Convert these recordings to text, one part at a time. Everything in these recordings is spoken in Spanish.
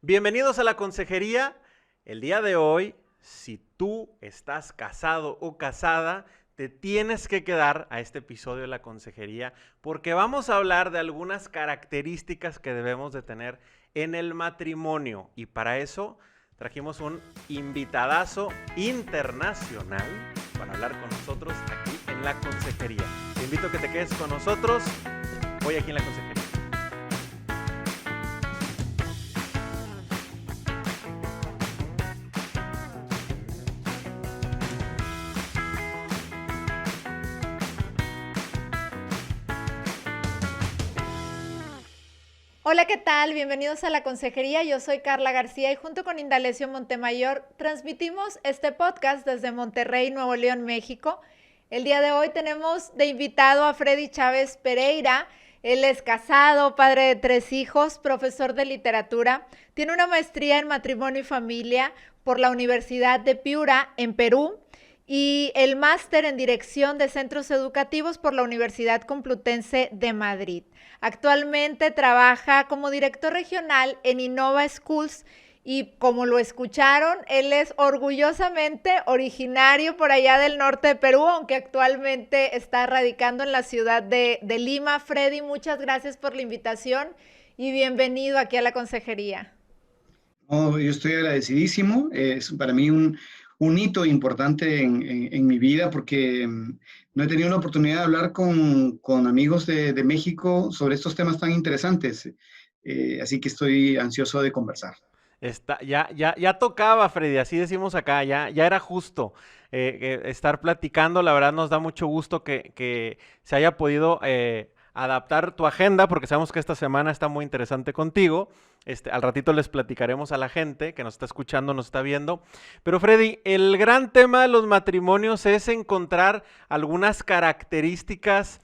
Bienvenidos a la consejería. El día de hoy, si tú estás casado o casada, te tienes que quedar a este episodio de la consejería porque vamos a hablar de algunas características que debemos de tener en el matrimonio. Y para eso trajimos un invitadazo internacional para hablar con nosotros aquí en la consejería. Te invito a que te quedes con nosotros hoy aquí en la consejería. Hola, ¿qué tal? Bienvenidos a la consejería. Yo soy Carla García y junto con Indalecio Montemayor transmitimos este podcast desde Monterrey, Nuevo León, México. El día de hoy tenemos de invitado a Freddy Chávez Pereira. Él es casado, padre de 3 hijos, profesor de literatura. Tiene una maestría en matrimonio y familia por la Universidad de Piura, en Perú, y el máster en dirección de centros educativos por la Universidad Complutense de Madrid. Actualmente trabaja como director regional en Innova Schools y como lo escucharon, él es orgullosamente originario por allá del norte de Perú, aunque actualmente está radicando en la ciudad de Lima. Freddy, muchas gracias por la invitación y bienvenido aquí a la consejería. No, yo estoy agradecidísimo. Es para mí un hito importante en mi vida porque no he tenido la oportunidad de hablar con amigos de México sobre estos temas tan interesantes. Así que estoy ansioso de conversar. Ya tocaba, Freddy, así decimos acá, ya era justo estar platicando. La verdad nos da mucho gusto que se haya podido adaptar tu agenda, porque sabemos que esta semana está muy interesante contigo. Al ratito les platicaremos a la gente que nos está escuchando, nos está viendo. Pero Freddy, el gran tema de los matrimonios es encontrar algunas características,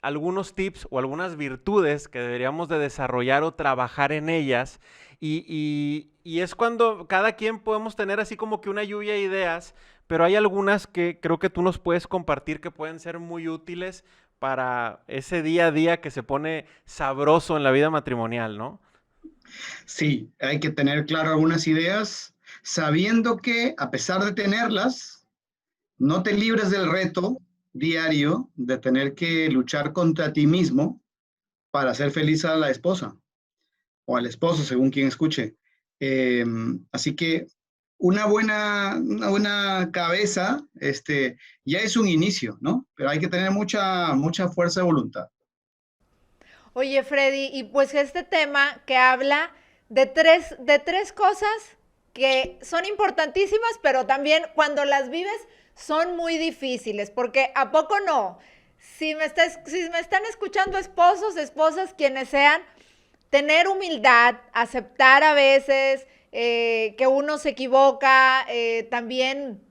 algunos tips o algunas virtudes que deberíamos de desarrollar o trabajar en ellas. Y es cuando cada quien podemos tener así como que una lluvia de ideas, pero hay algunas que creo que tú nos puedes compartir que pueden ser muy útiles para ese día a día que se pone sabroso en la vida matrimonial, ¿no? Sí, hay que tener claro algunas ideas, sabiendo que a pesar de tenerlas, no te libres del reto diario de tener que luchar contra ti mismo para hacer feliz a la esposa o al esposo, según quien escuche. Eh, Así que una buena cabeza ya es un inicio, ¿no? Pero hay que tener mucha fuerza de voluntad. Oye, Freddy, y pues este tema que habla de tres cosas que son importantísimas, pero también cuando las vives son muy difíciles, porque ¿a poco no? Si me están escuchando esposos, esposas, quienes sean, tener humildad, aceptar a veces que uno se equivoca, también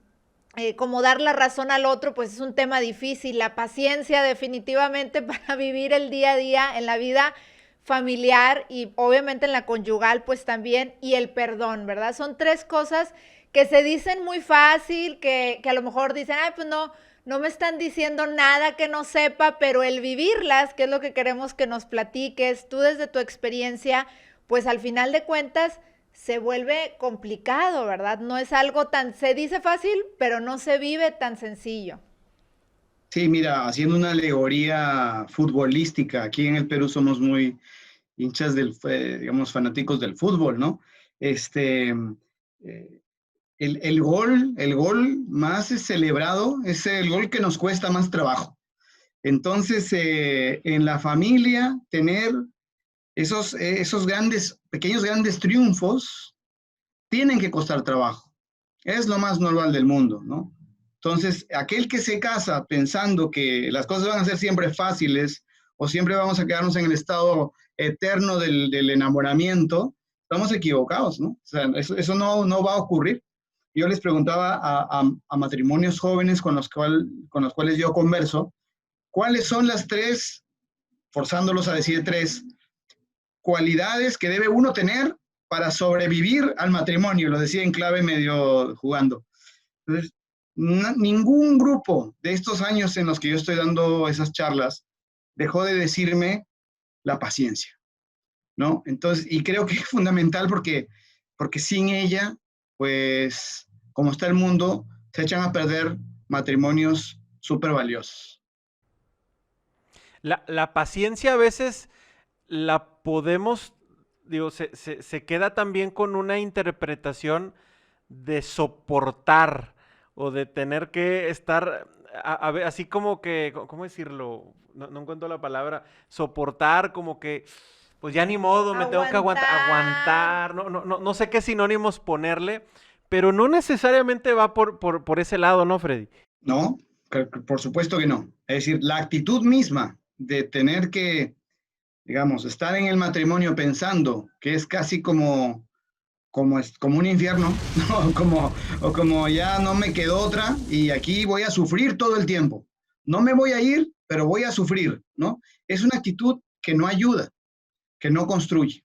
como dar la razón al otro, pues es un tema difícil. La paciencia definitivamente para vivir el día a día en la vida familiar y obviamente en la conyugal, pues también, y el perdón, ¿verdad? Son 3 cosas que se dicen muy fácil, que a lo mejor dicen, ay, pues no me están diciendo nada que no sepa, pero el vivirlas, que es lo que queremos que nos platiques, tú desde tu experiencia, pues al final de cuentas se vuelve complicado, ¿verdad? No es algo se dice fácil, pero no se vive tan sencillo. Sí, mira, haciendo una alegoría futbolística, aquí en el Perú somos muy hinchas digamos, fanáticos del fútbol, ¿no? Eh, el gol más celebrado es el gol que nos cuesta más trabajo. Entonces, en la familia, tener esos pequeños grandes triunfos tienen que costar trabajo. Es lo más normal del mundo, ¿no? Entonces, aquel que se casa pensando que las cosas van a ser siempre fáciles o siempre vamos a quedarnos en el estado eterno del enamoramiento, estamos equivocados, ¿no? O sea, eso no va a ocurrir. Yo les preguntaba a matrimonios jóvenes con los cuales yo converso, ¿cuáles son las 3, forzándolos a decir 3, cualidades que debe uno tener para sobrevivir al matrimonio? Lo decía en clave medio jugando. Entonces, ningún grupo de estos años en los que yo estoy dando esas charlas dejó de decirme la paciencia, ¿no? Entonces, y creo que es fundamental porque porque sin ella, pues, como está el mundo, se echan a perder matrimonios súper valiosos. La paciencia a veces la podemos, digo, se queda también con una interpretación de soportar o de tener que estar, así como que, ¿cómo decirlo? No encuentro la palabra, soportar como que, pues ya ni modo, me tengo que Aguantar. aguantar, no sé qué sinónimos ponerle, pero no necesariamente va por ese lado, ¿no, Freddy? No, por supuesto que no. Es decir, la actitud misma de tener que, digamos, estar en el matrimonio pensando que es casi como un infierno, ¿no? O como ya no me quedó otra y aquí voy a sufrir todo el tiempo. No me voy a ir, pero voy a sufrir, ¿no? Es una actitud que no ayuda, que no construye.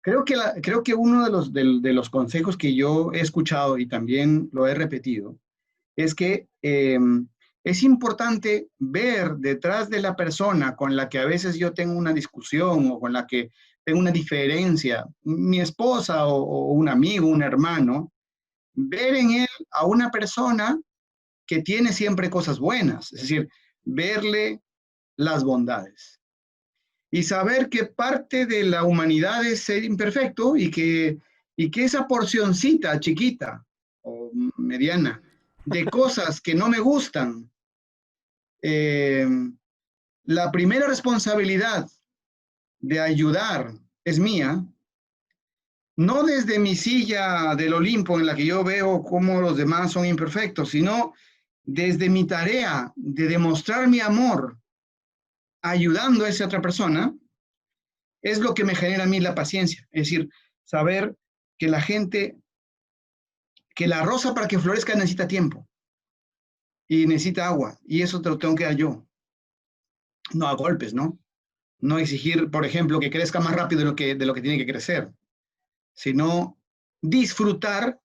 Creo que uno de los consejos que yo he escuchado y también lo he repetido es que es importante ver detrás de la persona con la que a veces yo tengo una discusión o con la que tengo una diferencia, mi esposa o un amigo, un hermano, ver en él a una persona que tiene siempre cosas buenas, es decir, verle las bondades y saber que parte de la humanidad es ser imperfecto y que esa porcioncita chiquita o mediana de cosas que no me gustan, eh, la primera responsabilidad de ayudar es mía, no desde mi silla del Olimpo en la que yo veo cómo los demás son imperfectos, sino desde mi tarea de demostrar mi amor ayudando a esa otra persona, es lo que me genera a mí la paciencia. Es decir, saber que la gente, que la rosa para que florezca necesita tiempo y necesita agua, y eso te lo tengo que dar yo, no a golpes, ¿no? No exigir, por ejemplo, que crezca más rápido de lo que tiene que crecer, sino disfrutar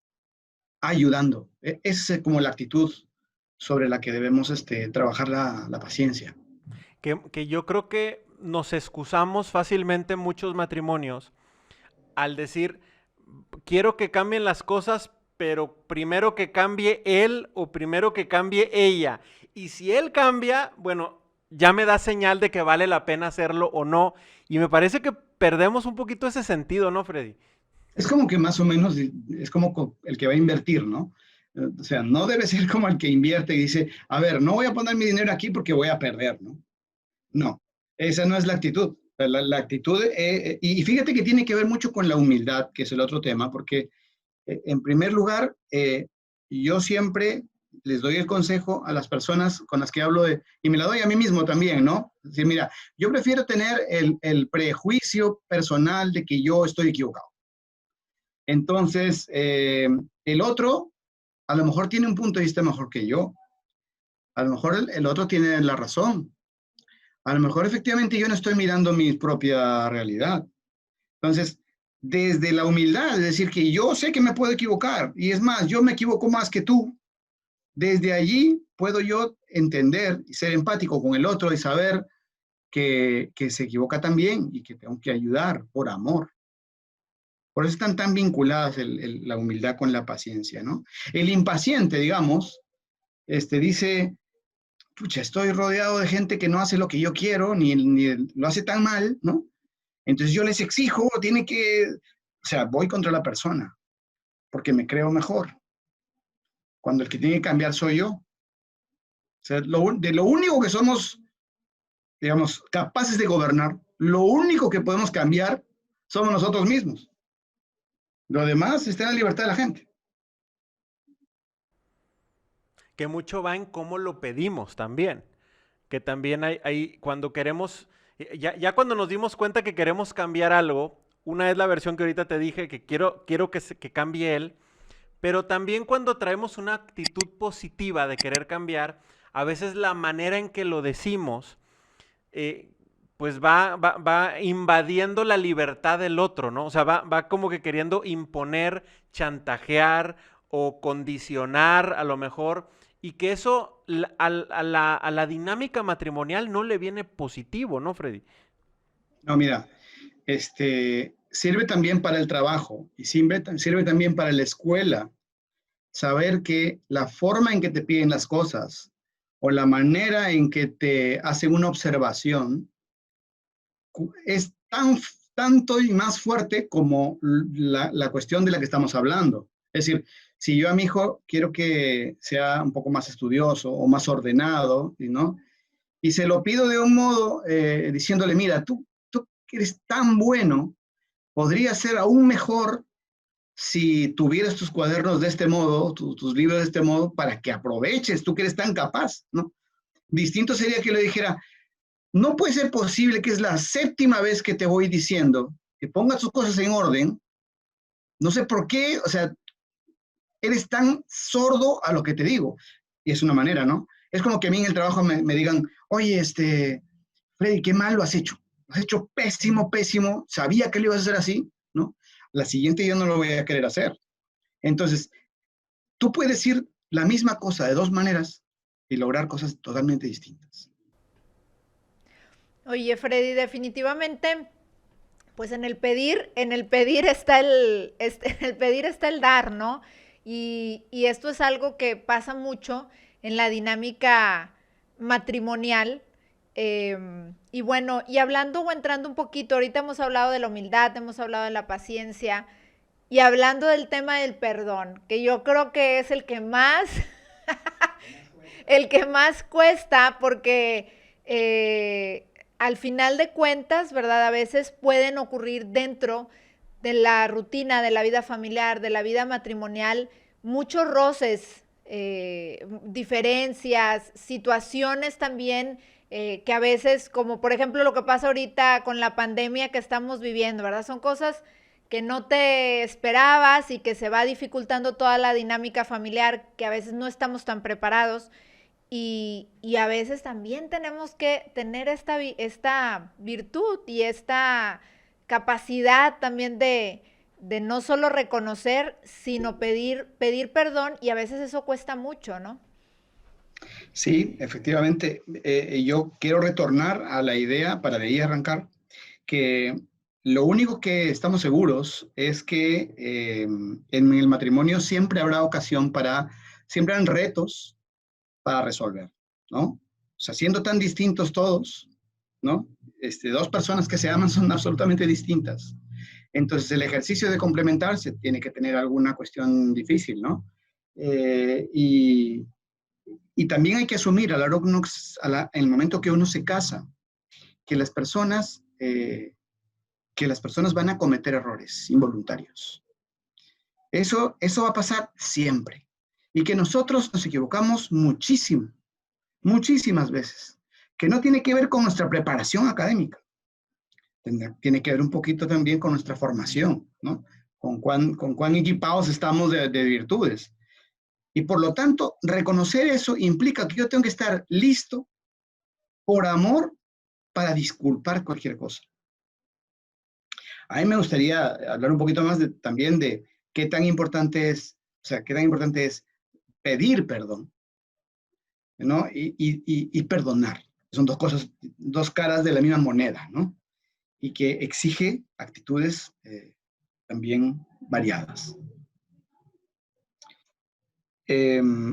ayudando. Esa es como la actitud sobre la que debemos trabajar la paciencia. Que yo creo que nos excusamos fácilmente en muchos matrimonios al decir, quiero que cambien las cosas, pero primero que cambie él o primero que cambie ella. Y si él cambia, bueno, ya me da señal de que vale la pena hacerlo o no. Y me parece que perdemos un poquito ese sentido, ¿no, Freddy? Es como que más o menos es como el que va a invertir, ¿no? O sea, no debe ser como el que invierte y dice, a ver, no voy a poner mi dinero aquí porque voy a perder, ¿no? No, esa no es la actitud. La actitud, y fíjate que tiene que ver mucho con la humildad, que es el otro tema, porque en primer lugar, yo siempre les doy el consejo a las personas con las que hablo y me la doy a mí mismo también, ¿no? Es decir, mira, yo prefiero tener el prejuicio personal de que yo estoy equivocado. Entonces, el otro a lo mejor tiene un punto de vista mejor que yo, a lo mejor el otro tiene la razón, a lo mejor efectivamente yo no estoy mirando mi propia realidad. Entonces, desde la humildad, es decir, que yo sé que me puedo equivocar, y es más, yo me equivoco más que tú, desde allí puedo yo entender y ser empático con el otro y saber que se equivoca también y que tengo que ayudar por amor. Por eso están tan vinculadas la humildad con la paciencia, ¿no? El impaciente, digamos, dice, pucha, estoy rodeado de gente que no hace lo que yo quiero, ni lo hace tan mal, ¿no? Entonces yo les exijo, tiene que, o sea, voy contra la persona, porque me creo mejor, cuando el que tiene que cambiar soy yo. O sea, de lo único que somos, digamos, capaces de gobernar, lo único que podemos cambiar somos nosotros mismos. Lo demás está en la libertad de la gente. Que mucho va en cómo lo pedimos también. Que también hay cuando queremos, ya cuando nos dimos cuenta que queremos cambiar algo, una es la versión que ahorita te dije, que quiero que cambie él, pero también cuando traemos una actitud positiva de querer cambiar, a veces la manera en que lo decimos, eh, pues va invadiendo la libertad del otro, ¿no? O sea, va como que queriendo imponer, chantajear o condicionar a lo mejor, y que eso a la dinámica matrimonial no le viene positivo, ¿no, Freddy? No, mira, sirve también para el trabajo y sirve también para la escuela. Saber que la forma en que te piden las cosas o la manera en que te hacen una observación es tanto y más fuerte como la cuestión de la que estamos hablando. Es decir, si yo a mi hijo quiero que sea un poco más estudioso o más ordenado, ¿no? Y se lo pido de un modo diciéndole, mira, tú que eres tan bueno, podría ser aún mejor si tuvieras tus cuadernos de este modo, tus libros de este modo, para que aproveches, tú que eres tan capaz, ¿no? Distinto sería que le dijera, no puede ser posible que es la 7ª vez que te voy diciendo que pongas tus cosas en orden, no sé por qué, o sea, eres tan sordo a lo que te digo. Y es una manera, ¿no? Es como que a mí en el trabajo me digan, oye, Freddy, qué mal lo has hecho. Lo has hecho pésimo, pésimo. Sabía que lo ibas a hacer así, ¿no? La siguiente yo no lo voy a querer hacer. Entonces, tú puedes decir la misma cosa de 2 maneras y lograr cosas totalmente distintas. Oye, Freddy, definitivamente, pues en el pedir está en el pedir está el dar, ¿no? Y esto es algo que pasa mucho en la dinámica matrimonial. Y bueno, y hablando o entrando un poquito, ahorita hemos hablado de la humildad, hemos hablado de la paciencia, y hablando del tema del perdón, que yo creo que es el que más cuesta, porque al final de cuentas, ¿verdad? A veces pueden ocurrir dentro de la rutina, de la vida familiar, de la vida matrimonial, muchos roces, diferencias, situaciones también que a veces, como por ejemplo lo que pasa ahorita con la pandemia que estamos viviendo, ¿verdad? Son cosas que no te esperabas y que se va dificultando toda la dinámica familiar, que a veces no estamos tan preparados. Y a veces también tenemos que tener esta virtud y esta capacidad también de no solo reconocer, sino pedir perdón, y a veces eso cuesta mucho, ¿no? Sí, efectivamente. Yo quiero retornar a la idea, para de ahí arrancar, que lo único que estamos seguros es que en el matrimonio siempre habrá ocasión siempre han retos para resolver, ¿no? O sea, siendo tan distintos todos, ¿no? 2 personas que se aman son absolutamente distintas. Entonces, el ejercicio de complementarse tiene que tener alguna cuestión difícil, ¿no? Y también hay que asumir en el momento que uno se casa, que que las personas van a cometer errores involuntarios. Eso va a pasar siempre. Y que nosotros nos equivocamos muchísimo, muchísimas veces, que no tiene que ver con nuestra preparación académica, tiene que ver un poquito también con nuestra formación, ¿no? Con cuán equipados estamos de virtudes. Y por lo tanto, reconocer eso implica que yo tengo que estar listo por amor para disculpar cualquier cosa. A mí me gustaría hablar un poquito más también de qué tan importante es, o sea, qué tan importante es pedir perdón, ¿no? Y perdonar. Son 2 cosas, 2 caras de la misma moneda, ¿no? Y que exige actitudes también variadas.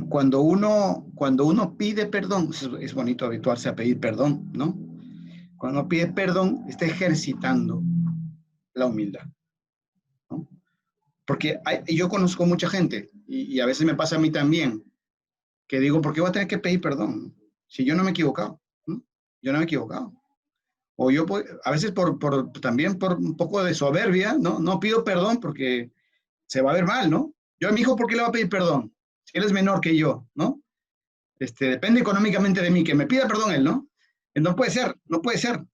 Cuando uno pide perdón, es bonito habituarse a pedir perdón, ¿no? Cuando uno pide perdón, está ejercitando la humildad, ¿no? Porque yo conozco mucha gente, y a veces me pasa a mí también, que digo, ¿por qué voy a tener que pedir perdón? Si yo no me he equivocado, ¿no? Yo no me he equivocado. O yo a veces también por un poco de soberbia, ¿no? No pido perdón porque se va a ver mal, ¿no? Yo a mi hijo, ¿por qué le voy a pedir perdón? Si él es menor que yo, ¿no? Depende económicamente de mí, que me pida perdón él, ¿no? No puede ser, no puede ser.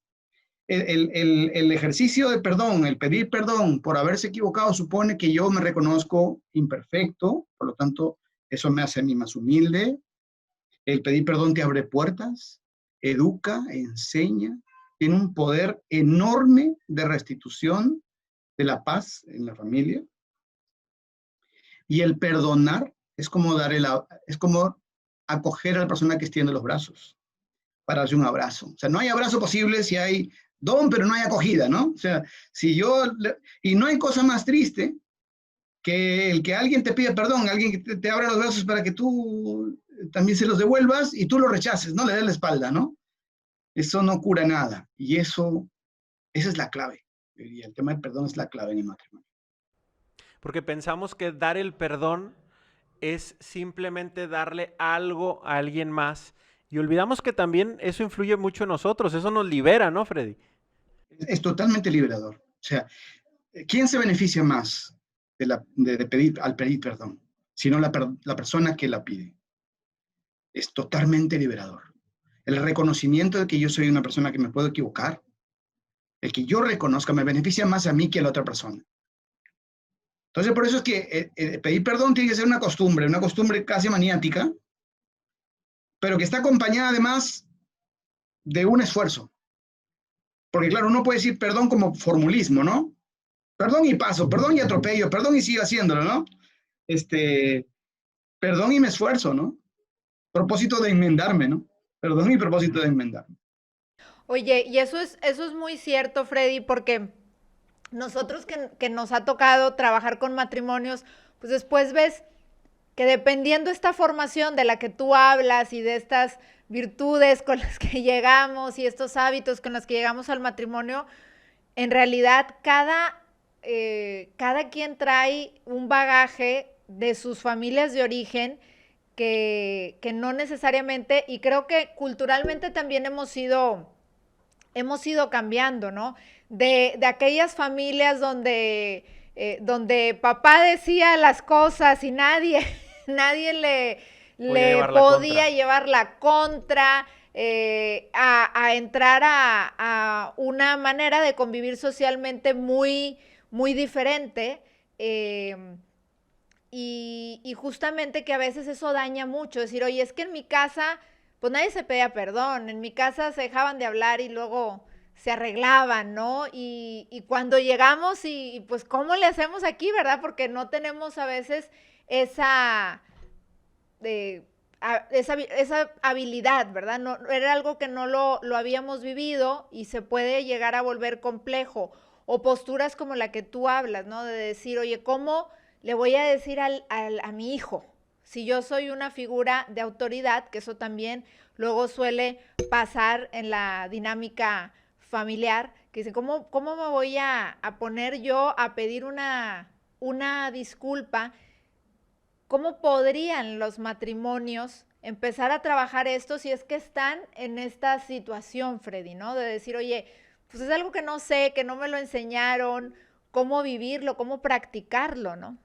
El ejercicio de perdón, el pedir perdón por haberse equivocado, supone que yo me reconozco imperfecto, por lo tanto, eso me hace a mí más humilde. El pedir perdón te abre puertas, educa, enseña, tiene un poder enorme de restitución de la paz en la familia. Y el perdonar es como es como acoger a la persona que extiende los brazos para darle un abrazo. O sea, no hay abrazo posible si hay don, pero no hay acogida, ¿no? O sea, si yo, y no hay cosa más triste que el que alguien te pide perdón, alguien que te abra los brazos para que tú también se los devuelvas y tú lo rechaces, ¿no? Le des la espalda, ¿no? Eso no cura nada. Y eso, esa es la clave. Y el tema del perdón es la clave en el matrimonio. Porque pensamos que dar el perdón es simplemente darle algo a alguien más. Y olvidamos que también eso influye mucho en nosotros, eso nos libera, ¿no, Freddy? Es totalmente liberador. O sea, ¿quién se beneficia más de pedir, al pedir perdón? Sino la persona que la pide. Es totalmente liberador. El reconocimiento de que yo soy una persona que me puedo equivocar, el que yo reconozca, me beneficia más a mí que a la otra persona. Entonces, por eso es que pedir perdón tiene que ser una costumbre casi maniática, pero que está acompañada además de un esfuerzo. Porque claro, uno puede decir perdón como formulismo, ¿no? Perdón y paso, perdón y atropello, perdón y sigo haciéndolo, ¿no? Perdón y me esfuerzo, ¿no? Propósito de enmendarme, ¿no? Perdón y propósito de enmendarme. Oye, y eso es muy cierto, Freddy, porque nosotros que nos ha tocado trabajar con matrimonios, pues después ves que dependiendo esta formación de la que tú hablas y de estas virtudes con las que llegamos y estos hábitos con los que llegamos al matrimonio, en realidad cada quien trae un bagaje de sus familias de origen que no necesariamente, y creo que culturalmente también hemos ido cambiando, ¿no? De aquellas familias donde papá decía las cosas y nadie, nadie le podía llevar la contra, a entrar a una manera de convivir socialmente muy, muy diferente. Y justamente que a veces eso daña mucho, decir, oye, es que en mi casa, pues nadie se pedía perdón, en mi casa se dejaban de hablar y luego se arreglaban, ¿no? Y cuando llegamos y pues, ¿cómo le hacemos aquí, verdad? Porque no tenemos a veces esa, esa habilidad, ¿verdad? No, era algo que no lo habíamos vivido y se puede llegar a volver complejo. O posturas como la que tú hablas, ¿no? De decir, oye, ¿cómo le voy a decir a mi hijo? Si yo soy una figura de autoridad, que eso también luego suele pasar en la dinámica familiar, que dicen, ¿cómo me voy a poner yo a pedir una disculpa? ¿Cómo podrían los matrimonios empezar a trabajar esto si es que están en esta situación, Freddy, ¿no? De decir, oye, pues es algo que no sé, que no me lo enseñaron, cómo vivirlo, cómo practicarlo, ¿no?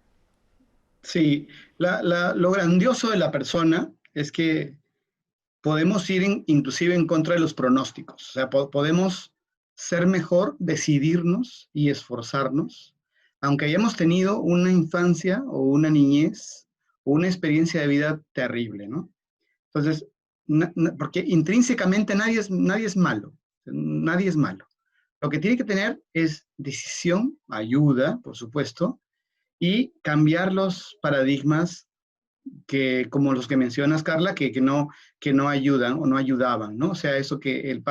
Sí, lo grandioso de la persona es que podemos ir inclusive en contra de los pronósticos. O sea, podemos ser mejor, decidirnos y esforzarnos, aunque hayamos tenido una infancia o una niñez o una experiencia de vida terrible, ¿no? Entonces, porque intrínsecamente nadie es malo, nadie es malo. Lo que tiene que tener es decisión, ayuda, por supuesto, y cambiar los paradigmas que, como los que mencionas, Carla, que no ayudan o no ayudaban, ¿no? O sea, eso que al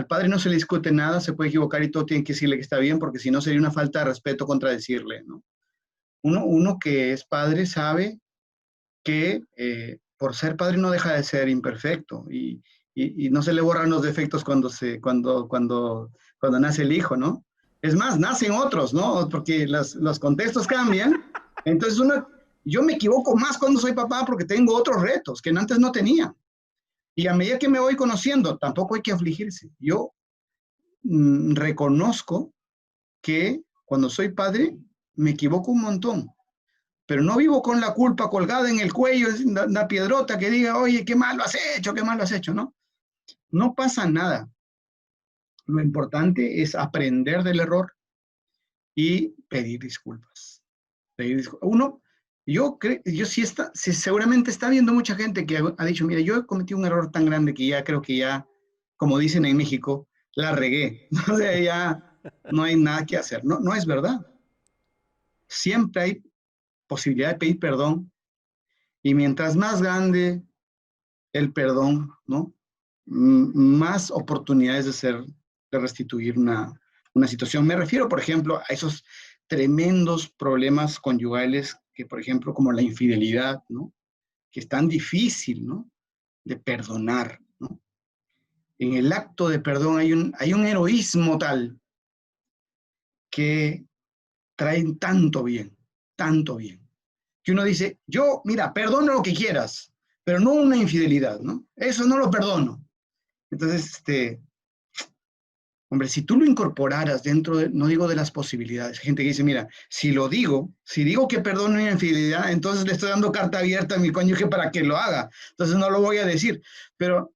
padre no se le discute nada, se puede equivocar y todo tiene que decirle que está bien, porque si no sería una falta de respeto contradecirle, ¿no? Uno que es padre sabe que por ser padre no deja de ser imperfecto y no se le borran los defectos cuando nace el hijo, ¿no? Es más, nacen otros, ¿no? Porque los contextos cambian. Entonces yo me equivoco más cuando soy papá porque tengo otros retos que antes no tenía. Y a medida que me voy conociendo, tampoco hay que afligirse. Yo reconozco que cuando soy padre me equivoco un montón, pero no vivo con la culpa colgada en el cuello, una piedrota que diga, oye, qué mal lo has hecho, qué mal lo has hecho, ¿no? No pasa nada. Lo importante es aprender del error y pedir disculpas. Yo sí seguramente está viendo mucha gente que ha dicho, mira, yo he cometido un error tan grande que ya creo que ya, como dicen en México, la regué. O sea, ya no hay nada que hacer. No, no es verdad. Siempre hay posibilidad de pedir perdón y mientras más grande el perdón, ¿no? Más oportunidades de ser restituir una situación. Me refiero, por ejemplo, a esos tremendos problemas conyugales que, por ejemplo, como la infidelidad, ¿no? Que es tan difícil, ¿no? De perdonar, ¿no? En el acto de perdón hay un heroísmo tal que traen tanto bien, que uno dice, yo, mira, perdono lo que quieras, pero no una infidelidad, ¿no? Eso no lo perdono. Entonces, hombre, si tú lo incorporaras dentro de, no digo de las posibilidades, hay gente que dice, mira, si digo que perdono una infidelidad, entonces le estoy dando carta abierta a mi cónyuge para que lo haga, entonces no lo voy a decir, pero,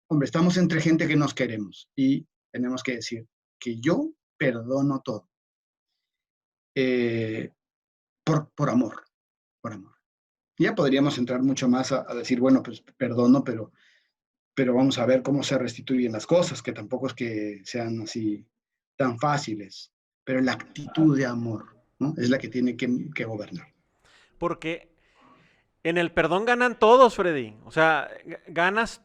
hombre, estamos entre gente que nos queremos y tenemos que decir que yo perdono todo, eh, por amor, por amor. Ya podríamos entrar mucho más a decir, bueno, pues perdono, pero vamos a ver cómo se restituyen las cosas, que tampoco es que sean así tan fáciles, pero la actitud de amor, ¿no? Es la que tiene que gobernar. Porque en el perdón ganan todos, Freddy. O sea, ganas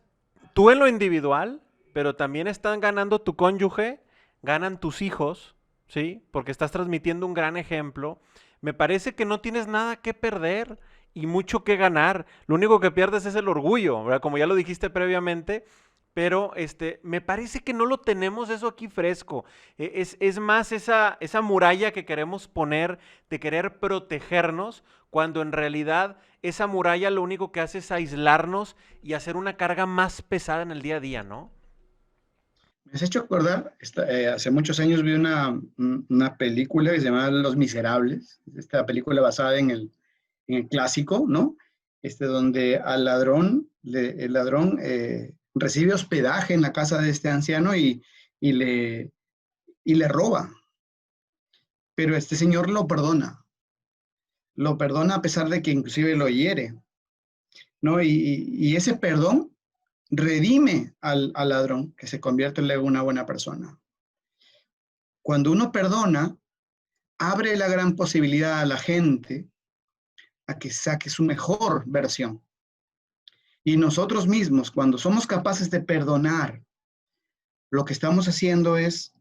tú en lo individual, pero también están ganando tu cónyuge, ganan tus hijos, ¿sí? Porque estás transmitiendo un gran ejemplo. Me parece que no tienes nada que perder y mucho que ganar. Lo único que pierdes es el orgullo, ¿verdad? Como ya lo dijiste previamente, pero me parece que no lo tenemos eso aquí fresco. Es más esa muralla que queremos poner de querer protegernos, cuando en realidad esa muralla lo único que hace es aislarnos y hacer una carga más pesada en el día a día, ¿no? Me has hecho acordar, hace muchos años vi una película que se llama Los Miserables, esta película basada en el clásico, ¿no? Donde al ladrón, el ladrón recibe hospedaje en la casa de este anciano y le, y le roba, pero este señor lo perdona a pesar de que inclusive lo hiere, ¿no? Y ese perdón redime al ladrón, que se convierte en una buena persona. Cuando uno perdona, abre la gran posibilidad a la gente a que saque su mejor versión. Y nosotros mismos, cuando somos capaces de perdonar, lo que estamos haciendo es,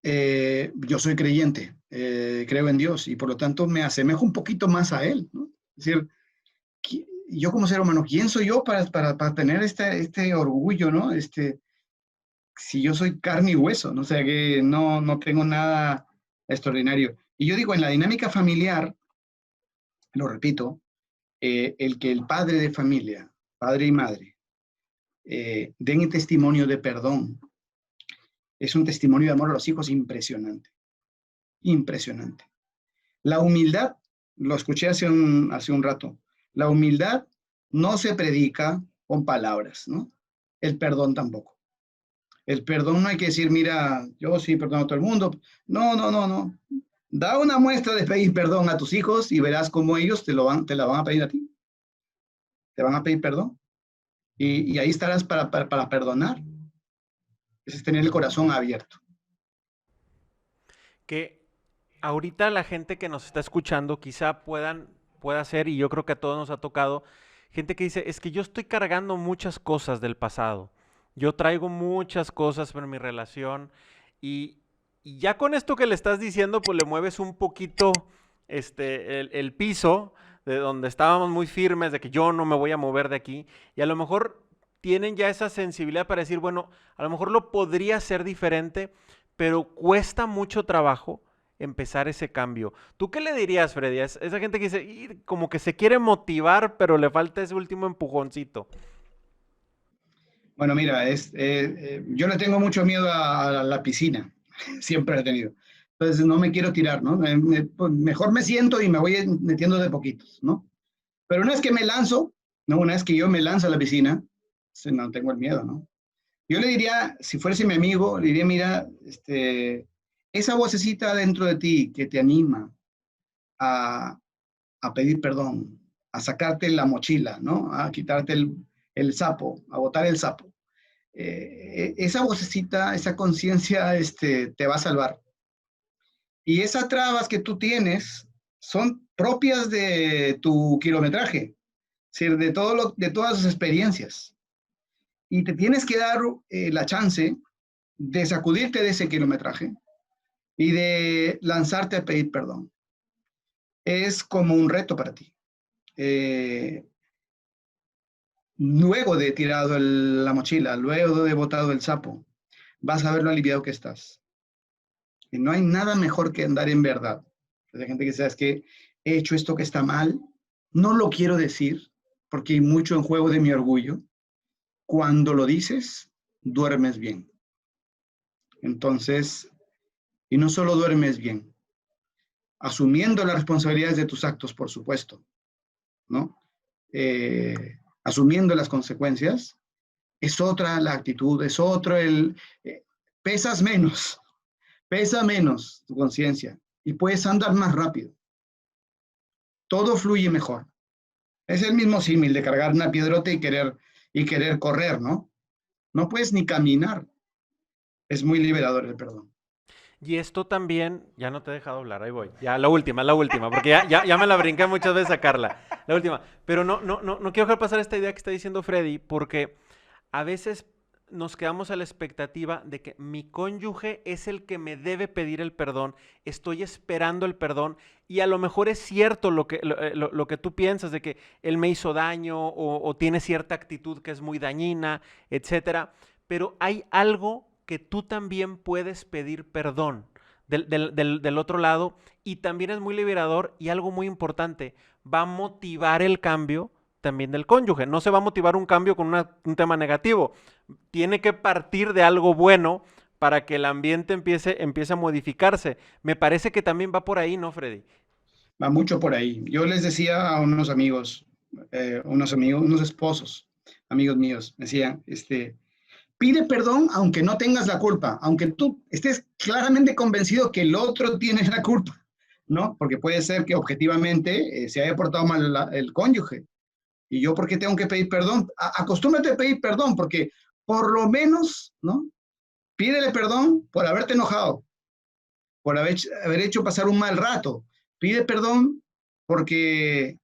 yo soy creyente, creo en Dios y por lo tanto me asemejo un poquito más a Él, ¿no? Es decir, yo como ser humano, ¿quién soy yo para tener este orgullo, ¿no? Si yo soy carne y hueso, ¿no? O sea que no tengo nada extraordinario. Y yo digo, en la dinámica familiar, lo repito, el que el padre de familia, padre y madre, den el testimonio de perdón, es un testimonio de amor a los hijos impresionante, impresionante. La humildad, lo escuché hace un rato, la humildad no se predica con palabras, ¿no? El perdón tampoco. El perdón no hay que decir, mira, yo sí perdono a todo el mundo. No. Da una muestra de pedir perdón a tus hijos y verás cómo ellos te la van a pedir a ti. Te van a pedir perdón. Y ahí estarás para perdonar. Ese es tener el corazón abierto. Que ahorita la gente que nos está escuchando quizá pueda ser, y yo creo que a todos nos ha tocado, gente que dice, es que yo estoy cargando muchas cosas del pasado. Yo traigo muchas cosas por mi relación y ya con esto que le estás diciendo, pues le mueves un poquito el piso de donde estábamos muy firmes, de que yo no me voy a mover de aquí, y a lo mejor tienen ya esa sensibilidad para decir, bueno, a lo mejor lo podría hacer diferente, pero cuesta mucho trabajo empezar ese cambio. ¿Tú qué le dirías, Freddy? Esa gente que dice, "Y, como que se quiere motivar, pero le falta ese último empujoncito". Bueno, mira, yo le tengo mucho miedo a la piscina, siempre he tenido. Entonces no me quiero tirar, ¿no? Pues, mejor me siento y me voy metiendo de poquitos, ¿no? Pero una vez que me lanzo, ¿no? Una vez que yo me lanzo a la piscina, no tengo el miedo, ¿no? Yo le diría, si fuese mi amigo, le diría, mira, esa vocecita dentro de ti que te anima a, a pedir perdón, a sacarte la mochila, ¿no? A quitarte el sapo, a botar el sapo. Esa vocecita, esa conciencia, te va a salvar. Y esas trabas que tú tienes son propias de tu kilometraje, es decir, de todas sus experiencias. Y te tienes que dar la chance de sacudirte de ese kilometraje y de lanzarte a pedir perdón. Es como un reto para ti. Luego de tirado la mochila, luego de botado el sapo, vas a ver lo aliviado que estás. Y no hay nada mejor que andar en verdad. Hay gente que sabe que he hecho esto que está mal, no lo quiero decir, porque hay mucho en juego de mi orgullo. Cuando lo dices, duermes bien. Entonces, y no solo duermes bien, asumiendo las responsabilidades de tus actos, por supuesto, ¿no? Asumiendo las consecuencias, es otra la actitud, es otro pesas menos, pesa menos tu conciencia y puedes andar más rápido. Todo fluye mejor. Es el mismo símil de cargar una piedrota y querer correr, ¿no? No puedes ni caminar. Es muy liberador el perdón. Y esto también, ya no te he dejado hablar, ahí voy. Ya, la última, porque ya me la brinqué muchas veces a Carla. La última. Pero no quiero dejar pasar esta idea que está diciendo Freddy, porque a veces nos quedamos a la expectativa de que mi cónyuge es el que me debe pedir el perdón, estoy esperando el perdón, y a lo mejor es cierto lo que tú piensas, de que él me hizo daño o tiene cierta actitud que es muy dañina, etcétera, pero hay algo que tú también puedes pedir perdón del otro lado, y también es muy liberador, y algo muy importante, va a motivar el cambio también del cónyuge. No se va a motivar un cambio con un tema negativo. Tiene que partir de algo bueno para que el ambiente empiece a modificarse. Me parece que también va por ahí, ¿no, Freddy? Va mucho por ahí. Yo les decía a unos amigos, unos esposos, amigos míos, decía, pide perdón aunque no tengas la culpa, aunque tú estés claramente convencido que el otro tiene la culpa, ¿no? Porque puede ser que objetivamente se haya portado mal el cónyuge. ¿Y yo por qué tengo que pedir perdón? Acostúmbrate a pedir perdón, porque por lo menos, ¿no? Pídele perdón por haberte enojado, por haber hecho pasar un mal rato. Pide perdón porque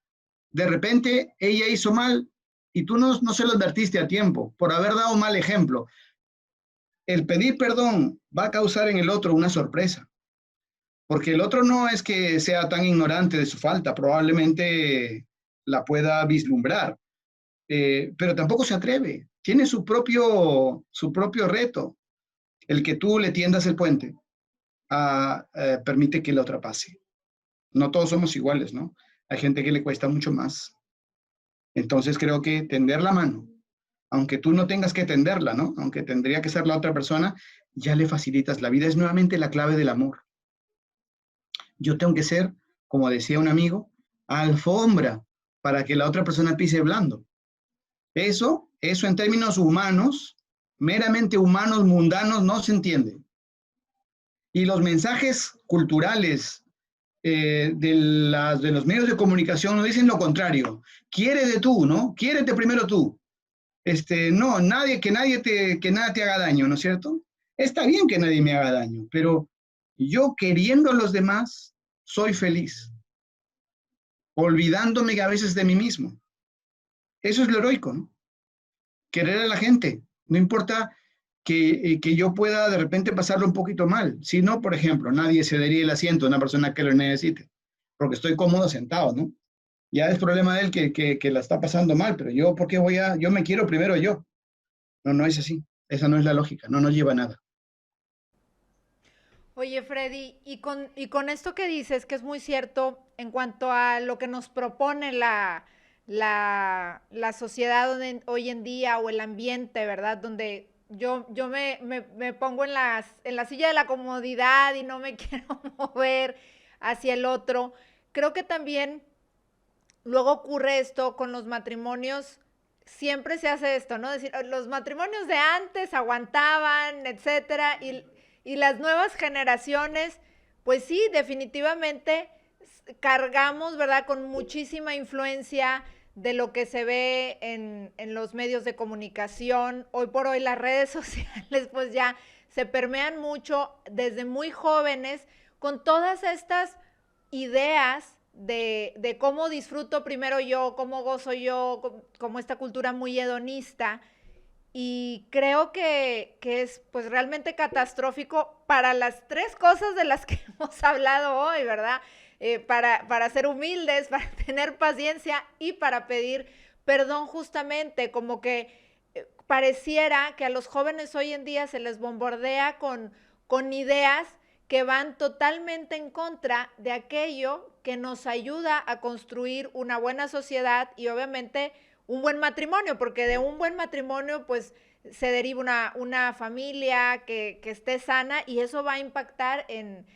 de repente ella hizo mal y tú no se lo advertiste a tiempo, por haber dado un mal ejemplo. El pedir perdón va a causar en el otro una sorpresa, porque el otro no es que sea tan ignorante de su falta, probablemente la pueda vislumbrar, pero tampoco se atreve. Tiene su propio reto. El que tú le tiendas el puente permite que la otra pase. No todos somos iguales, ¿no? Hay gente que le cuesta mucho más. Entonces creo que tender la mano, aunque tú no tengas que tenderla, ¿no? Aunque tendría que ser la otra persona, ya le facilitas la vida. Es nuevamente la clave del amor. Yo tengo que ser, como decía un amigo, alfombra para que la otra persona pise blando. Eso en términos humanos, meramente humanos, mundanos, no se entiende. Y los mensajes culturales de los medios de comunicación nos dicen lo contrario. Quiérete tú, ¿no? Quiérete primero tú. No, que nada te haga daño, ¿no es cierto? Está bien que nadie me haga daño, pero yo queriendo a los demás, soy feliz, olvidándome a veces de mí mismo. Eso es lo heroico, ¿no? Querer a la gente, no importa que yo pueda de repente pasarlo un poquito mal. Si no, por ejemplo, nadie cedería el asiento a una persona que lo necesite, porque estoy cómodo sentado, ¿no? Ya es problema de él que la está pasando mal, pero yo, ¿por qué yo me quiero primero yo? No es así. Esa no es la lógica, no nos lleva a nada. Oye, Freddy, y con esto que dices, que es muy cierto en cuanto a lo que nos propone la sociedad hoy en día o el ambiente, ¿verdad? Donde yo me pongo en la silla de la comodidad y no me quiero mover hacia el otro. Creo que también luego ocurre esto con los matrimonios. Siempre se hace esto, ¿no? Decir, los matrimonios de antes aguantaban, etcétera, y las nuevas generaciones, pues sí, definitivamente cargamos, ¿verdad? Con muchísima influencia de lo que se ve en los medios de comunicación. Hoy por hoy las redes sociales pues ya se permean mucho desde muy jóvenes con todas estas ideas de cómo disfruto primero yo, cómo gozo yo, como esta cultura muy hedonista. y creo que es pues realmente catastrófico para las tres cosas de las que hemos hablado hoy, ¿verdad? Para ser humildes, para tener paciencia y para pedir perdón justamente, como que pareciera que a los jóvenes hoy en día se les bombardea con ideas que van totalmente en contra de aquello que nos ayuda a construir una buena sociedad y obviamente un buen matrimonio, porque de un buen matrimonio pues se deriva una familia que esté sana y eso va a impactar en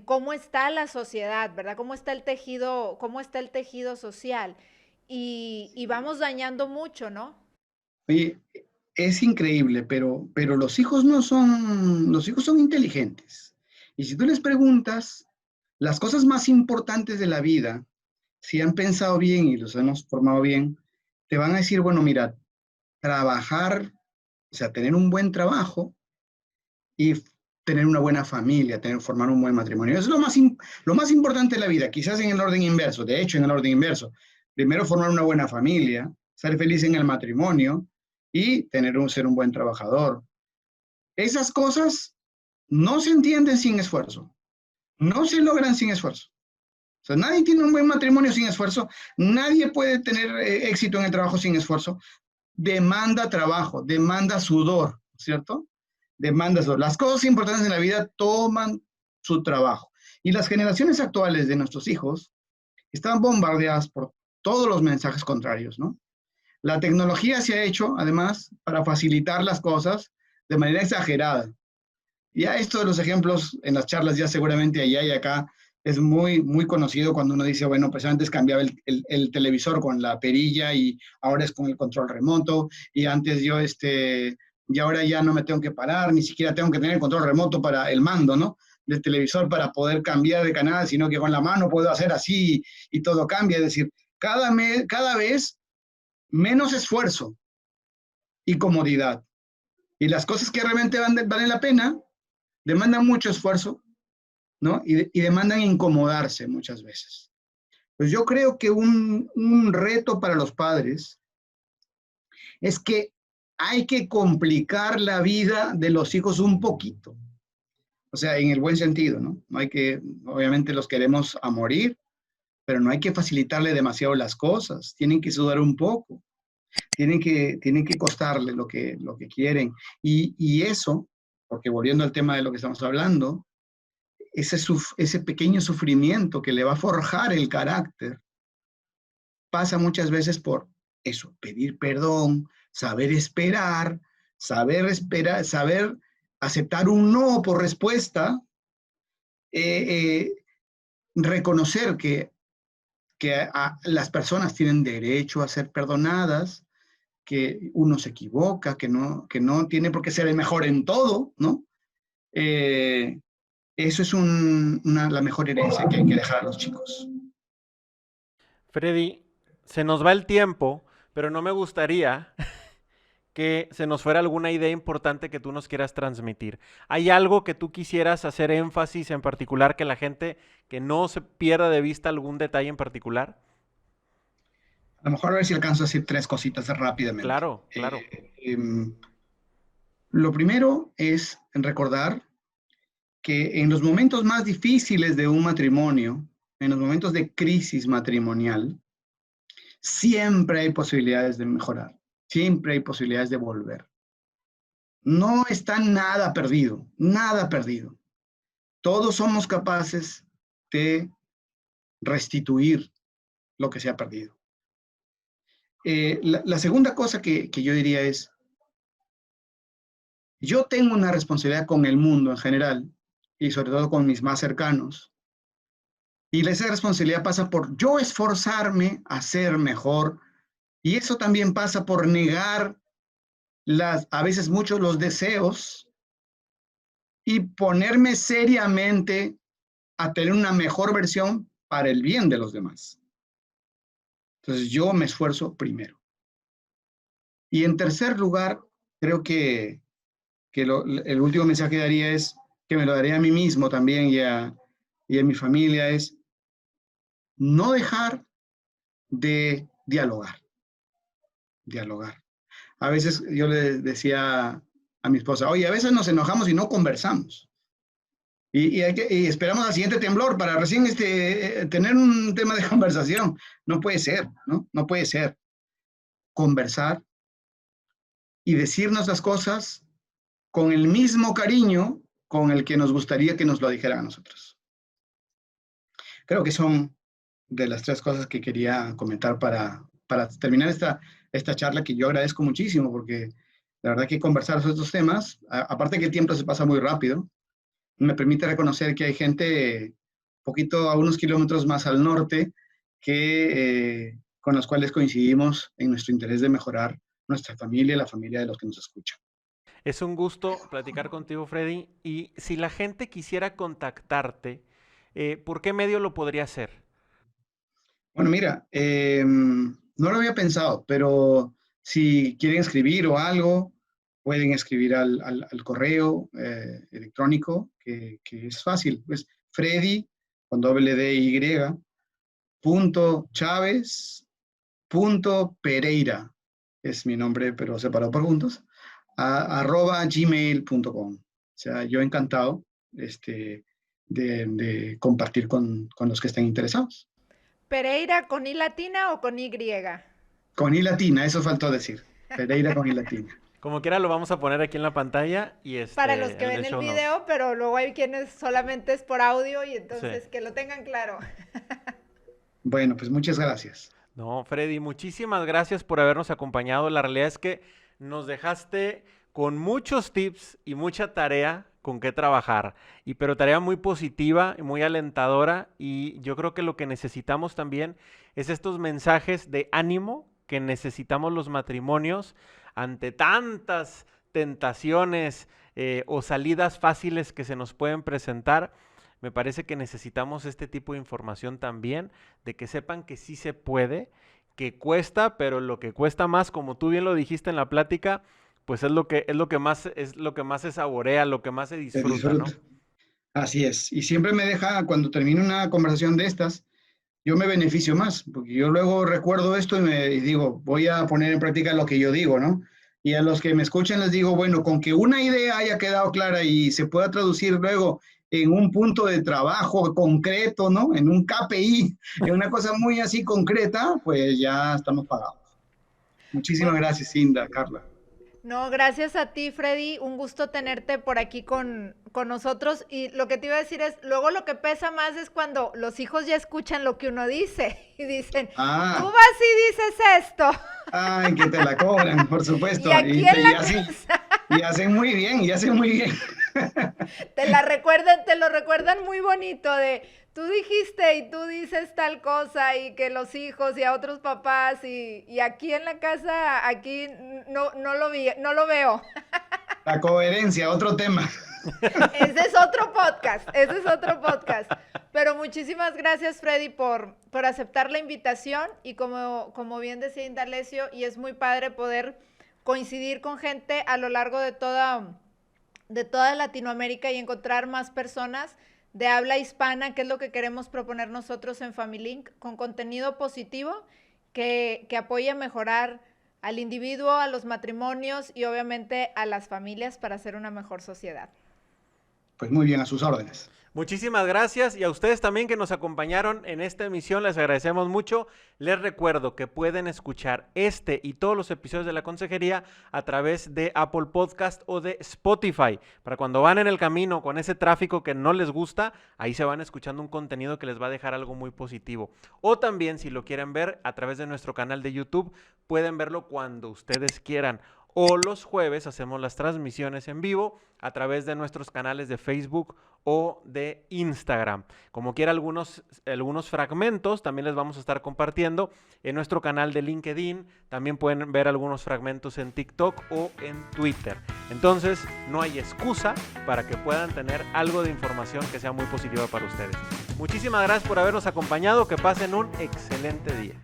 cómo está la sociedad, ¿verdad? Cómo está el tejido social. Y vamos dañando mucho, ¿no? Oye, es increíble, pero los hijos no son, los hijos son inteligentes. Y si tú les preguntas las cosas más importantes de la vida, si han pensado bien y los hemos formado bien, te van a decir, bueno, mira, trabajar, o sea, tener un buen trabajo y tener una buena familia, formar un buen matrimonio. Eso es lo más importante de la vida, quizás en el orden inverso, de hecho en el orden inverso. Primero formar una buena familia, ser feliz en el matrimonio y ser un buen trabajador. Esas cosas no se entienden sin esfuerzo, no se logran sin esfuerzo. O sea, nadie tiene un buen matrimonio sin esfuerzo, nadie puede tener éxito en el trabajo sin esfuerzo. Demanda trabajo, demanda sudor, ¿cierto? Demanda sudor. Las cosas importantes en la vida toman su trabajo. Y las generaciones actuales de nuestros hijos están bombardeadas por todos los mensajes contrarios, ¿no? La tecnología se ha hecho, además, para facilitar las cosas de manera exagerada. Ya esto de los ejemplos en las charlas, ya seguramente allá y acá, es muy conocido cuando uno dice, bueno, pues antes cambiaba el televisor con la perilla y ahora es con el control remoto y antes y ahora ya no me tengo que parar, ni siquiera tengo que tener el control remoto para el mando, ¿no? Del televisor para poder cambiar de canal, sino que con la mano puedo hacer así y todo cambia. Es decir, cada vez menos esfuerzo y comodidad. Y las cosas que realmente valen la pena demandan mucho esfuerzo, ¿no? Y demandan incomodarse muchas veces. Pues yo creo que un reto para los padres es que hay que complicar la vida de los hijos un poquito. O sea, en el buen sentido, ¿no? No hay que, obviamente los queremos a morir, pero no hay que facilitarle demasiado las cosas. Tienen que sudar un poco. Tienen que costarle lo que quieren. Y eso, porque volviendo al tema de lo que estamos hablando, ese pequeño sufrimiento que le va a forjar el carácter pasa muchas veces por eso, pedir perdón, saber esperar, saber aceptar un no por respuesta, eh, eh, reconocer que las personas tienen derecho a ser perdonadas, que uno se equivoca, que no tiene por qué ser el mejor en todo, ¿no? Eso es la mejor herencia que hay que dejar a los chicos. Freddy, se nos va el tiempo, pero no me gustaría que se nos fuera alguna idea importante que tú nos quieras transmitir. ¿Hay algo que tú quisieras hacer énfasis en particular, que la gente que no se pierda de vista algún detalle en particular? A lo mejor a ver si alcanzo a decir tres cositas rápidamente. Claro, claro. Lo primero es recordar que en los momentos más difíciles de un matrimonio, en los momentos de crisis matrimonial, siempre hay posibilidades de mejorar, siempre hay posibilidades de volver. No está nada perdido, nada perdido. Todos somos capaces de restituir lo que se ha perdido. La segunda cosa que yo diría es, yo tengo una responsabilidad con el mundo en general y sobre todo con mis más cercanos. Y esa responsabilidad pasa por yo esforzarme a ser mejor. Y eso también pasa por negar a veces muchos los deseos y ponerme seriamente a tener una mejor versión para el bien de los demás. Entonces yo me esfuerzo primero. Y en tercer lugar, creo que el último mensaje que daría es, que me lo daría a mí mismo también y a mi familia, es no dejar de dialogar. A veces yo le decía a mi esposa, oye, a veces nos enojamos y no conversamos. Y esperamos al siguiente temblor para recién tener un tema de conversación. No puede ser, ¿no? No puede ser. Conversar y decirnos las cosas con el mismo cariño con el que nos gustaría que nos lo dijeran a nosotros. Creo que son de las 3 cosas que quería comentar para terminar esta charla, que yo agradezco muchísimo, porque la verdad que conversar sobre estos temas, aparte que el tiempo se pasa muy rápido, me permite reconocer que hay gente poquito a unos kilómetros más al norte con los cuales coincidimos en nuestro interés de mejorar nuestra familia y la familia de los que nos escuchan. Es un gusto platicar contigo, Freddy. Y si la gente quisiera contactarte, ¿por qué medio lo podría hacer? Bueno, mira, no lo había pensado, pero si quieren escribir o algo, pueden escribir al correo electrónico, que es fácil, pues Freddy, con doble D y, .chaves.pereira, es mi nombre, pero separado por puntos, @gmail.com. O sea, yo encantado de compartir con los que estén interesados. ¿Pereira con I latina o con Y? Con I latina, eso faltó decir. Pereira con I latina. Como quiera lo vamos a poner aquí en la pantalla y para los que ven el video, pero luego hay quienes solamente es por audio y entonces sí, que lo tengan claro. Bueno, pues muchas gracias. No, Freddy, muchísimas gracias por habernos acompañado. La realidad es que nos dejaste con muchos tips y mucha tarea con qué trabajar, pero tarea muy positiva y muy alentadora, y yo creo que lo que necesitamos también es estos mensajes de ánimo que necesitamos los matrimonios ante tantas tentaciones o salidas fáciles que se nos pueden presentar. Me parece que necesitamos este tipo de información también, de que sepan que sí se puede, que cuesta, pero lo que cuesta más, como tú bien lo dijiste en la plática, pues es lo que más se saborea, lo que más se disfruta, ¿no? Así es. Y siempre me deja, cuando termino una conversación de estas, yo me beneficio más, porque yo luego recuerdo esto y digo, voy a poner en práctica lo que yo digo, ¿no? Y a los que me escuchan les digo, bueno, con que una idea haya quedado clara y se pueda traducir luego en un punto de trabajo concreto, ¿no? En un KPI, en una cosa muy así concreta, pues ya estamos pagados. Muchísimas gracias, Inda, Carla. No, gracias a ti, Freddy. Un gusto tenerte por aquí con nosotros. Y lo que te iba a decir es, luego lo que pesa más es cuando los hijos ya escuchan lo que uno dice y dicen, tú vas y dices esto. Ay, que te la cobran, por supuesto. Y aquí en la casa. Y hacen muy bien, Te lo recuerdan muy bonito de, tú dijiste y tú dices tal cosa, y que los hijos y a otros papás, y aquí en la casa, aquí no lo veo. La coherencia, otro tema. Ese es otro podcast. Pero muchísimas gracias, Freddy, por aceptar la invitación, y como bien decía Indalecio, y es muy padre poder coincidir con gente a lo largo de toda Latinoamérica y encontrar más personas de habla hispana, que es lo que queremos proponer nosotros en FamiLink, con contenido positivo que apoye a mejorar al individuo, a los matrimonios y obviamente a las familias para hacer una mejor sociedad. Pues muy bien, a sus órdenes. Muchísimas gracias, y a ustedes también que nos acompañaron en esta emisión, les agradecemos mucho. Les recuerdo que pueden escuchar este y todos los episodios de La Consejería a través de Apple Podcast o de Spotify, para cuando van en el camino con ese tráfico que no les gusta, ahí se van escuchando un contenido que les va a dejar algo muy positivo. O también, si lo quieren ver a través de nuestro canal de YouTube, pueden verlo cuando ustedes quieran. O los jueves hacemos las transmisiones en vivo a través de nuestros canales de Facebook o de Instagram. Como quiera, algunos fragmentos también les vamos a estar compartiendo en nuestro canal de LinkedIn. También pueden ver algunos fragmentos en TikTok o en Twitter. Entonces, no hay excusa para que puedan tener algo de información que sea muy positiva para ustedes. Muchísimas gracias por habernos acompañado. Que pasen un excelente día.